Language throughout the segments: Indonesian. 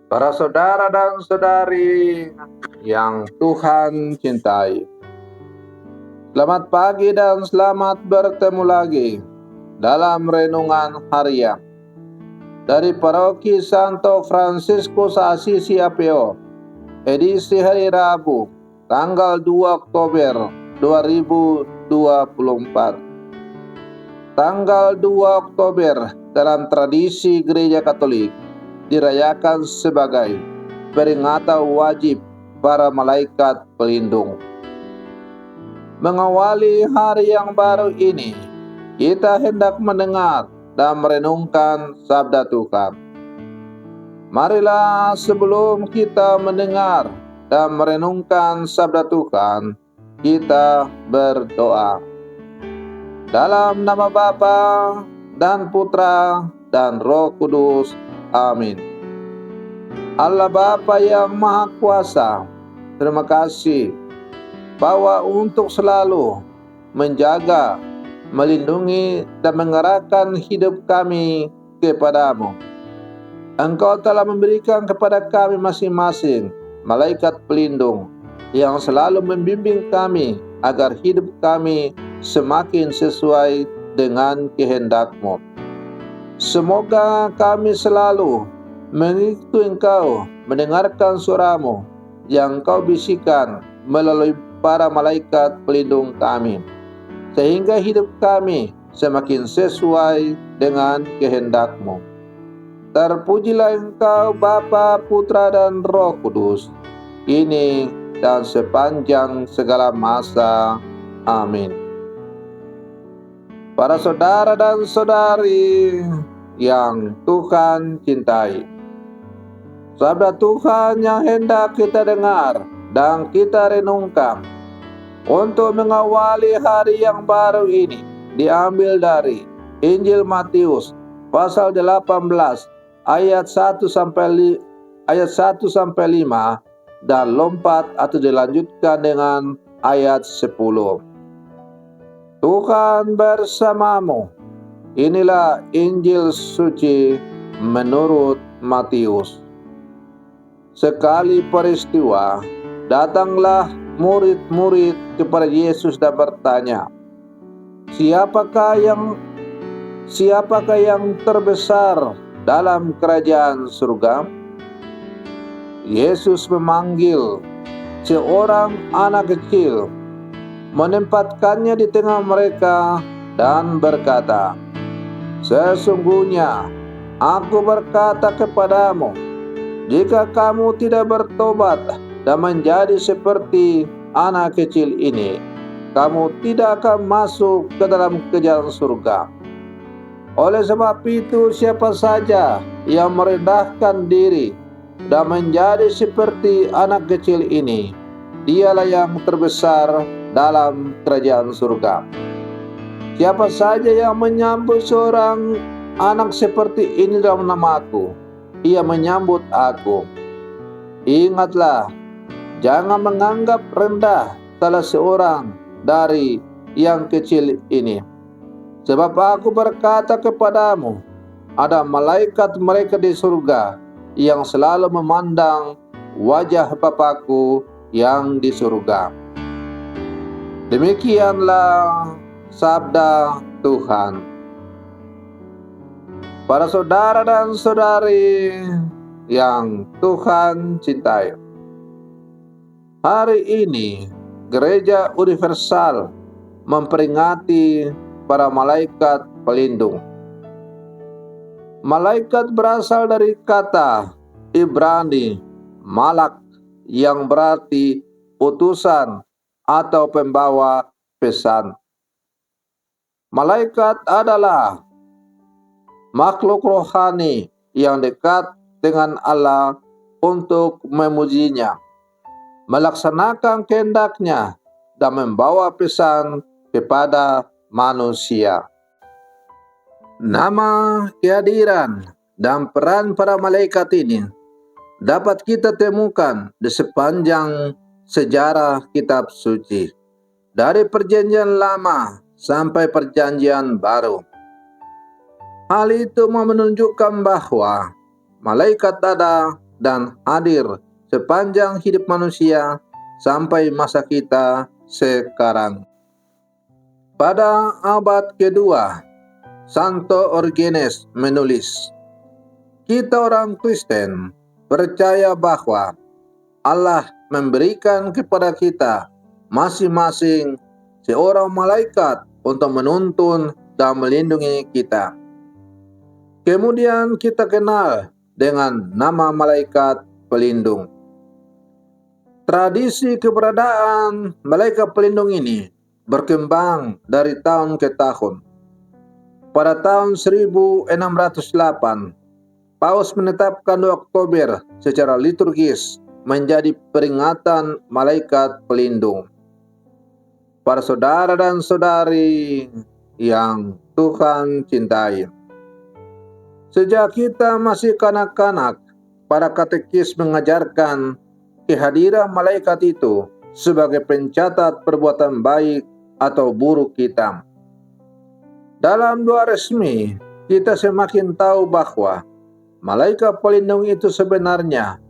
Para saudara dan saudari yang Tuhan cintai, selamat pagi dan selamat bertemu lagi dalam renungan harian dari Paroki Santo Fransiskus Assisi Apio, edisi hari Rabu, tanggal 2 Oktober 2024. Tanggal 2 Oktober dalam tradisi Gereja Katolik dirayakan sebagai peringatan wajib para malaikat pelindung. Mengawali hari yang baru ini, kita hendak mendengar dan merenungkan sabda Tuhan. Marilah sebelum kita mendengar dan merenungkan sabda Tuhan, kita berdoa. Dalam nama Bapa dan Putra dan Roh Kudus. Amin. Allah Bapa yang Maha Kuasa, terima kasih bahwa untuk selalu menjaga, melindungi, dan mengarahkan hidup kami kepadamu. Engkau telah memberikan kepada kami masing-masing malaikat pelindung yang selalu membimbing kami agar hidup kami semakin sesuai dengan kehendak-Mu. Semoga kami selalu mengikuti Engkau, mendengarkan suara-Mu yang Engkau bisikan melalui para malaikat pelindung kami, sehingga hidup kami semakin sesuai dengan kehendak-Mu. Terpujilah Engkau Bapa, Putra, dan Roh Kudus, kini dan sepanjang segala masa. Amin. Para saudara dan saudari yang Tuhan cintai, sabda Tuhan yang hendak kita dengar dan kita renungkan untuk mengawali hari yang baru ini diambil dari Injil Matius pasal 18 ayat 1 sampai 5 dan lompat atau dilanjutkan dengan ayat 10. Tuhan bersamamu. Inilah Injil suci menurut Matius. Sekali peristiwa, datanglah murid-murid kepada Yesus dan bertanya, Siapakah yang terbesar dalam kerajaan surga? Yesus memanggil seorang anak kecil, menempatkannya di tengah mereka dan berkata, Sesungguhnya aku berkata kepadamu, jika kamu tidak bertobat dan menjadi seperti anak kecil ini, kamu tidak akan masuk ke dalam kerajaan surga. Oleh sebab itu, siapa saja yang merendahkan diri dan menjadi seperti anak kecil ini, dialah yang terbesar dalam kerajaan surga. Siapa saja yang menyambut seorang anak seperti ini dalam namaku, ia menyambut aku. Ingatlah, jangan menganggap rendah salah seorang dari yang kecil ini. Sebab aku berkata kepadamu, ada malaikat mereka di surga yang selalu memandang wajah Bapakku yang di surga. Demikianlah sabda Tuhan. Para saudara dan saudari yang Tuhan cintai, hari ini Gereja Universal memperingati para malaikat pelindung. Malaikat berasal dari kata Ibrani malak yang berarti utusan atau pembawa pesan. Malaikat adalah makhluk rohani yang dekat dengan Allah untuk memujinya, melaksanakan kehendak-Nya, dan membawa pesan kepada manusia. Nama, kehadiran, dan peran para malaikat ini dapat kita temukan di sepanjang sejarah kitab suci, dari Perjanjian Lama sampai Perjanjian Baru. Hal itu menunjukkan bahwa malaikat ada dan hadir sepanjang hidup manusia sampai masa kita sekarang. Pada abad kedua, Santo Origenes menulis, kita orang Kristen percaya bahwa Allah memberikan kepada kita masing-masing seorang malaikat untuk menuntun dan melindungi kita. Kemudian kita kenal dengan nama malaikat pelindung. Tradisi keberadaan malaikat pelindung ini berkembang dari tahun ke tahun. Pada tahun 1608, Paus menetapkan 2 Oktober secara liturgis menjadi peringatan malaikat pelindung. Para saudara dan saudari yang Tuhan cintai, sejak kita masih kanak-kanak, para katekis mengajarkan kehadiran malaikat itu sebagai pencatat perbuatan baik atau buruk kita. Dalam doa resmi, kita semakin tahu bahwa malaikat pelindung itu sebenarnya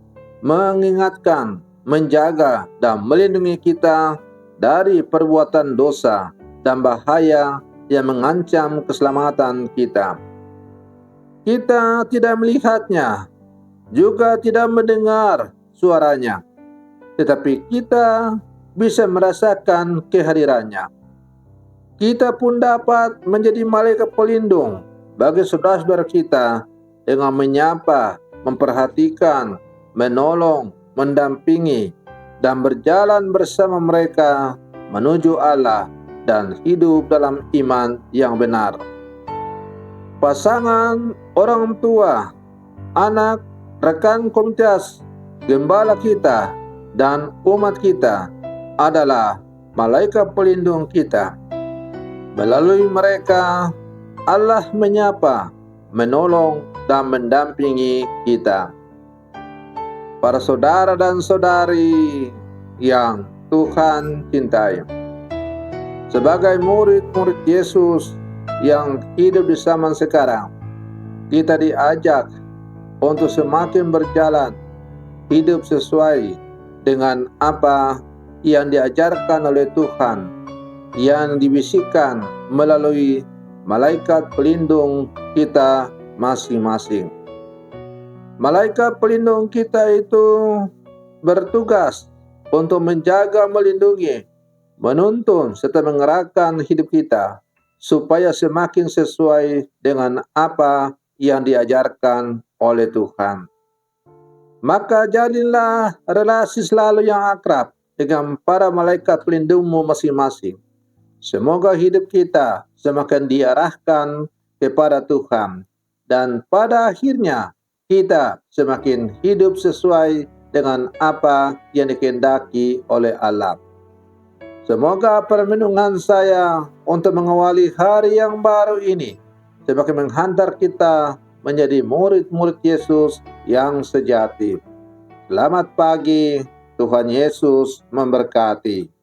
mengingatkan, menjaga, dan melindungi kita dari perbuatan dosa dan bahaya yang mengancam keselamatan kita. Kita tidak melihatnya, juga tidak mendengar suaranya, tetapi kita bisa merasakan kehadirannya. Kita pun dapat menjadi malaikat pelindung bagi saudara-saudara kita dengan menyapa, memperhatikan, menolong, mendampingi, dan berjalan bersama mereka menuju Allah dan hidup dalam iman yang benar. Pasangan, orang tua, anak, rekan komunitas, gembala kita, dan umat kita adalah malaikat pelindung kita. Melalui mereka, Allah menyapa, menolong, dan mendampingi kita. Para saudara dan saudari yang Tuhan cintai, sebagai murid-murid Yesus yang hidup di zaman sekarang, kita diajak untuk semakin berjalan hidup sesuai dengan apa yang diajarkan oleh Tuhan, yang dibisikkan melalui malaikat pelindung kita masing-masing. Malaikat pelindung kita itu bertugas untuk menjaga, melindungi, menuntun, serta mengerahkan hidup kita supaya semakin sesuai dengan apa yang diajarkan oleh Tuhan. Maka jalinlah relasi selalu yang akrab dengan para malaikat pelindungmu masing-masing. Semoga hidup kita semakin diarahkan kepada Tuhan, dan pada akhirnya kita semakin hidup sesuai dengan apa yang dikehendaki oleh Allah. Semoga permenungan saya untuk mengawali hari yang baru ini semakin menghantar kita menjadi murid-murid Yesus yang sejati. Selamat pagi, Tuhan Yesus memberkati.